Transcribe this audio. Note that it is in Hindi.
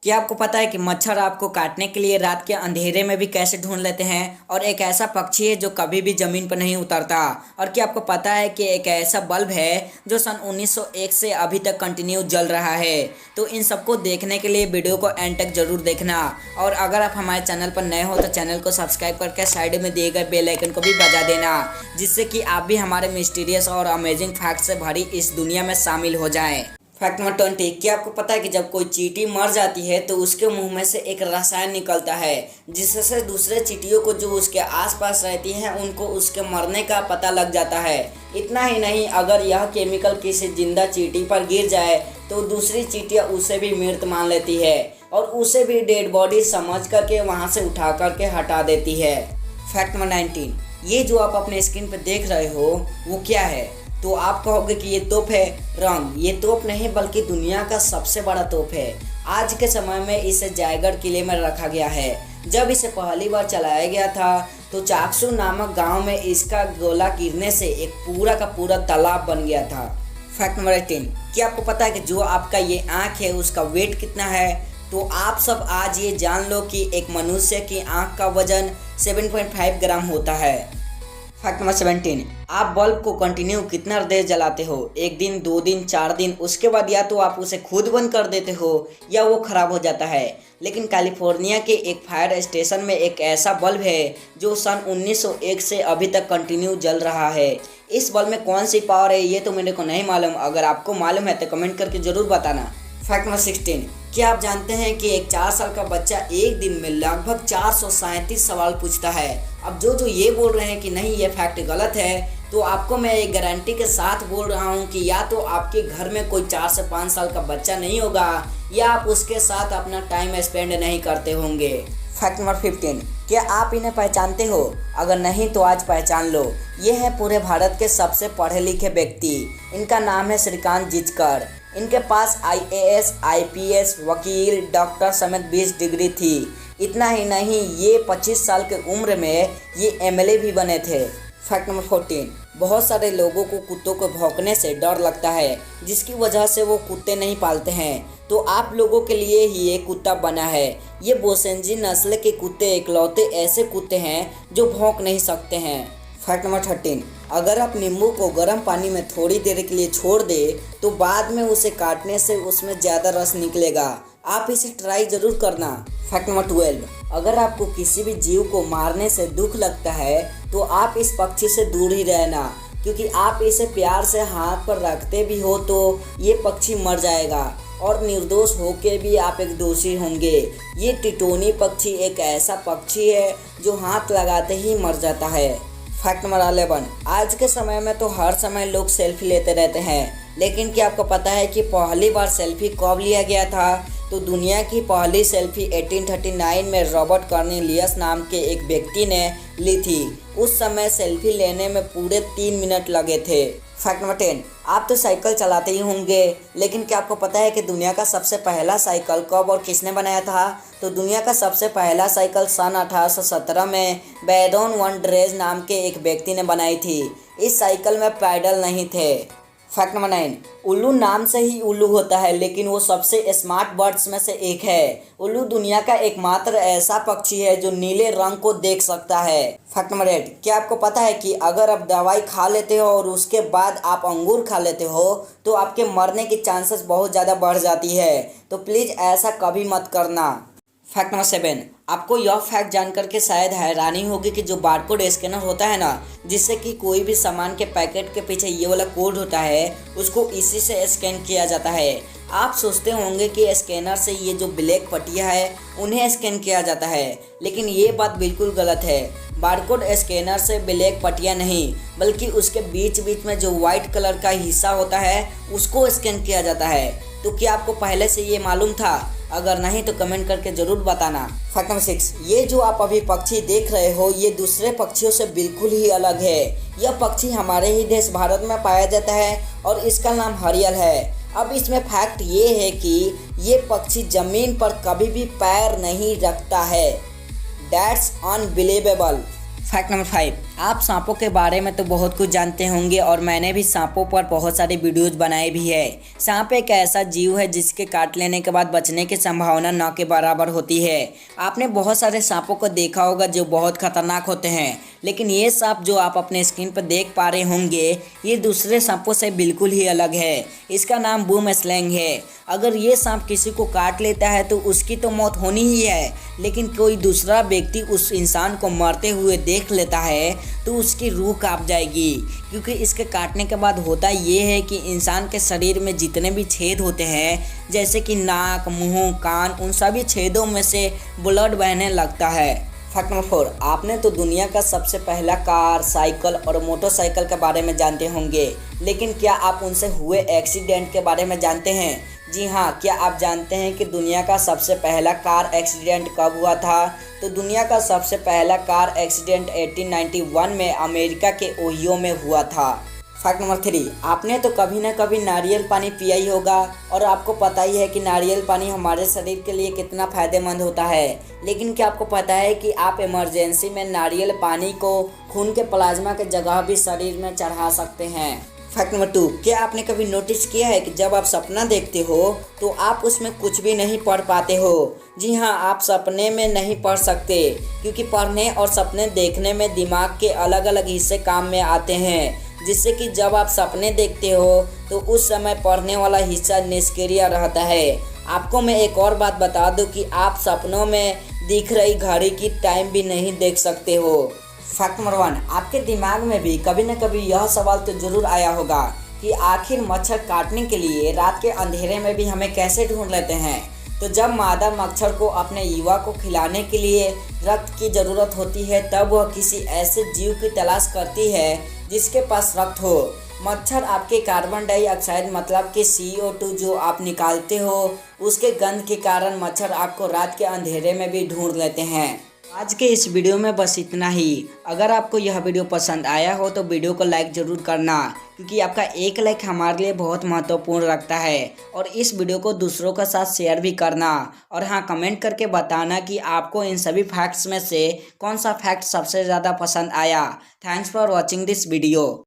क्या आपको पता है कि मच्छर आपको काटने के लिए रात के अंधेरे में भी कैसे ढूंढ लेते हैं। और एक ऐसा पक्षी है जो कभी भी जमीन पर नहीं उतरता। और क्या आपको पता है कि एक ऐसा बल्ब है जो सन 1901 से अभी तक कंटिन्यू जल रहा है। तो इन सबको देखने के लिए वीडियो को एंड तक जरूर देखना। और अगर आप हमारे चैनल पर नए हो तो चैनल को सब्सक्राइब करके साइड में दिए गए बेल आइकन को भी बजा देना, जिससे कि आप भी हमारे मिस्टीरियस और अमेजिंग फैक्ट से भरी इस दुनिया में शामिल हो जाएं। Fact number 20। क्या आपको पता है कि जब कोई चींटी मर जाती है तो उसके मुंह में से एक रसायन निकलता है, जिससे दूसरे चींटियों को जो उसके आसपास रहती हैं उनको उसके मरने का पता लग जाता है। इतना ही नहीं, अगर यह केमिकल किसी जिंदा चींटी पर गिर जाए तो दूसरी चींटियां उसे भी मृत मान लेती है और उसे भी डेड बॉडी समझ करके वहां से उठा करके हटा देती है। Fact number 19। ये जो आप अपने स्क्रीन पर देख रहे हो वो क्या है? तो आप कहोगे कि ये तोप है। रंग, ये तोप नहीं बल्कि दुनिया का सबसे बड़ा तोप है। आज के समय में इसे जयगढ़ किले में रखा गया है। जब इसे पहली बार चलाया गया था तो चाकसू नामक गांव में इसका गोला गिरने से एक पूरा का पूरा तालाब बन गया था। Fact number 18। क्या आपको पता है कि जो आपका ये आँख है उसका वेट कितना है? तो आप सब आज ये जान लो कि एक मनुष्य की आँख का वजन 7.5 ग्राम होता है। Fact number 17। आप बल्ब को कंटिन्यू कितना देर जलाते हो? 1 दिन, 2 दिन, 4 दिन? उसके बाद या तो आप उसे खुद बंद कर देते हो या वो खराब हो जाता है। लेकिन कैलिफोर्निया के एक फायर स्टेशन में एक ऐसा बल्ब है जो सन 1901 से अभी तक कंटिन्यू जल रहा है। इस बल्ब में कौन सी पावर है ये तो मेरे को नहीं मालूम। अगर आपको मालूम है तो कमेंट करके ज़रूर बताना। Fact number 16। क्या आप जानते हैं कि एक 4 साल का बच्चा एक दिन में लगभग 437 सवाल पूछता है? अब जो ये बोल रहे हैं कि नहीं ये फैक्ट गलत है, तो आपको मैं एक गारंटी के साथ बोल रहा हूँ कि या तो आपके घर में कोई 4 से 5 साल का बच्चा नहीं होगा या आप उसके साथ अपना टाइम स्पेंड नहीं करते होंगे। Fact number 15। क्या आप इन्हें पहचानते हो? अगर नहीं तो आज पहचान लो। ये है पूरे भारत के सबसे पढ़े लिखे व्यक्ति। इनका नाम है श्रीकांत जिचकर। इनके पास IAS, IPS, वकील, डॉक्टर समेत 20 डिग्री थी। इतना ही नहीं, ये 25 साल के उम्र में ये MLA भी बने थे। Fact number 14। बहुत सारे लोगों को कुत्तों को भौंकने से डर लगता है, जिसकी वजह से वो कुत्ते नहीं पालते हैं। तो आप लोगों के लिए ही ये कुत्ता बना है। ये बोसेंजी नस्ल के कुत्ते इकलौते ऐसे कुत्ते हैं जो भौंक नहीं सकते हैं। Fact number 13। अगर आप नींबू को गर्म पानी में थोड़ी देर के लिए छोड़ दे तो बाद में उसे काटने से उसमें ज़्यादा रस निकलेगा। आप इसे ट्राई ज़रूर करना। Fact number 12। अगर आपको किसी भी जीव को मारने से दुख लगता है तो आप इस पक्षी से दूर ही रहना, क्योंकि आप इसे प्यार से हाथ पर रखते भी हो तो ये पक्षी मर जाएगा और निर्दोष होके भी आप एक दोषी होंगे। ये टिटोनी पक्षी एक ऐसा पक्षी है जो हाथ लगाते ही मर जाता है। Fact number 11। आज के समय में तो हर समय लोग सेल्फी लेते रहते हैं, लेकिन क्या आपको पता है कि पहली बार सेल्फी कब लिया गया था? तो दुनिया की पहली सेल्फी 1839 में रॉबर्ट कॉर्नेलियस नाम के एक व्यक्ति ने ली थी। उस समय सेल्फी लेने में पूरे 3 मिनट लगे थे। Fact number 10। आप तो साइकिल चलाते ही होंगे, लेकिन क्या आपको पता है कि दुनिया का सबसे पहला साइकिल कब और किसने बनाया था? तो दुनिया का सबसे पहला साइकिल सन 1817 में बैडोन वन ड्रेज नाम के एक व्यक्ति ने बनाई थी। इस साइकिल में पैडल नहीं थे। Fact number 9। उल्लू नाम से ही उल्लू होता है, लेकिन वो सबसे स्मार्ट बर्ड्स में से एक है। उल्लू दुनिया का एकमात्र ऐसा पक्षी है जो नीले रंग को देख सकता है। Fact number 8। क्या आपको पता है कि अगर आप दवाई खा लेते हो और उसके बाद आप अंगूर खा लेते हो तो आपके मरने की चांसेस बहुत ज़्यादा बढ़ जाती है? तो प्लीज़ ऐसा कभी मत करना। Fact number 7। आपको यह फैक्ट जानकर के शायद हैरानी होगी कि जो बारकोड स्कैनर होता है ना, जिससे कि कोई भी सामान के पैकेट के पीछे ये वाला कोड होता है, उसको इसी से स्कैन किया जाता है। आप सोचते होंगे कि स्कैनर से ये जो ब्लैक पट्टियाँ है उन्हें स्कैन किया जाता है, लेकिन ये बात बिल्कुल गलत है। बारकोड स्कैनर से ब्लैक पट्टियाँ नहीं, बल्कि उसके बीच बीच में जो वाइट कलर का हिस्सा होता है उसको स्कैन किया जाता है। तो क्या आपको पहले से ये मालूम था? अगर नहीं तो कमेंट करके ज़रूर बताना। Fact number 6। ये जो आप अभी पक्षी देख रहे हो ये दूसरे पक्षियों से बिल्कुल ही अलग है। यह पक्षी हमारे ही देश भारत में पाया जाता है और इसका नाम हरियल है। अब इसमें फैक्ट ये है कि ये पक्षी ज़मीन पर कभी भी पैर नहीं रखता है। That's unbelievable. Fact number 5। आप सांपों के बारे में तो बहुत कुछ जानते होंगे और मैंने भी सांपों पर बहुत सारे वीडियोज बनाए भी है। सांप एक ऐसा जीव है जिसके काट लेने के बाद बचने की संभावना न के बराबर होती है। आपने बहुत सारे सांपों को देखा होगा जो बहुत खतरनाक होते हैं, लेकिन ये सांप जो आप अपने स्क्रीन पर देख पा रहे होंगे ये दूसरे सांपों से बिल्कुल ही अलग है। इसका नाम बूम स्लैंग है। अगर ये सांप किसी को काट लेता है तो उसकी तो मौत होनी ही है, लेकिन कोई दूसरा व्यक्ति उस इंसान को मरते हुए देख लेता है तो उसकी रूह कांप जाएगी, क्योंकि इसके काटने के बाद होता ये है कि इंसान के शरीर में जितने भी छेद होते हैं, जैसे कि नाक, मुंह, कान, उन सभी छेदों में से ब्लड बहने लगता है। फैक्ट नंबर 4, आपने तो दुनिया का सबसे पहला कार, साइकिल और मोटरसाइकिल के बारे में जानते होंगे, लेकिन क्या आप उनसे हुए एक्सीडेंट के बारे में जानते हैं? जी हाँ, क्या आप जानते हैं कि दुनिया का सबसे पहला कार एक्सीडेंट कब हुआ था? तो दुनिया का सबसे पहला कार एक्सीडेंट 1891 में अमेरिका के ओहियो में हुआ था। फैक्ट नंबर 3, आपने तो कभी ना कभी नारियल पानी पिया ही होगा और आपको पता ही है कि नारियल पानी हमारे शरीर के लिए कितना फ़ायदेमंद होता है। लेकिन क्या आपको पता है कि आप इमरजेंसी में नारियल पानी को खून के प्लाज्मा के जगह भी शरीर में चढ़ा सकते हैं? फैक्ट नंबर 2, क्या आपने कभी नोटिस किया है कि जब आप सपना देखते हो तो आप उसमें कुछ भी नहीं पढ़ पाते हो? जी हाँ, आप सपने में नहीं पढ़ सकते, क्योंकि पढ़ने और सपने देखने में दिमाग के अलग अलग हिस्से काम में आते हैं, जिससे कि जब आप सपने देखते हो तो उस समय पढ़ने वाला हिस्सा निष्क्रिय रहता है। आपको मैं एक और बात बता दूं कि आप सपनों में दिख रही घड़ी की टाइम भी नहीं देख सकते हो। फैक्ट नंबर 1, आपके दिमाग में भी कभी न कभी यह सवाल तो जरूर आया होगा कि आखिर मच्छर काटने के लिए रात के अंधेरे में भी हमें कैसे ढूंढ लेते हैं? तो जब मादा मच्छर को अपने युवा को खिलाने के लिए रक्त की ज़रूरत होती है, तब वह किसी ऐसे जीव की तलाश करती है जिसके पास रक्त हो। मच्छर आपके कार्बन डाइऑक्साइड मतलब कि CO2 जो आप निकालते हो, उसके गंध के कारण मच्छर आपको रात के अंधेरे में भी ढूंढ लेते हैं। आज के इस वीडियो में बस इतना ही। अगर आपको यह वीडियो पसंद आया हो तो वीडियो को लाइक ज़रूर करना, क्योंकि आपका एक लाइक हमारे लिए बहुत महत्वपूर्ण रखता है। और इस वीडियो को दूसरों के साथ शेयर भी करना। और हाँ, कमेंट करके बताना कि आपको इन सभी फैक्ट्स में से कौन सा फैक्ट सबसे ज़्यादा पसंद आया। Thanks for watching this video.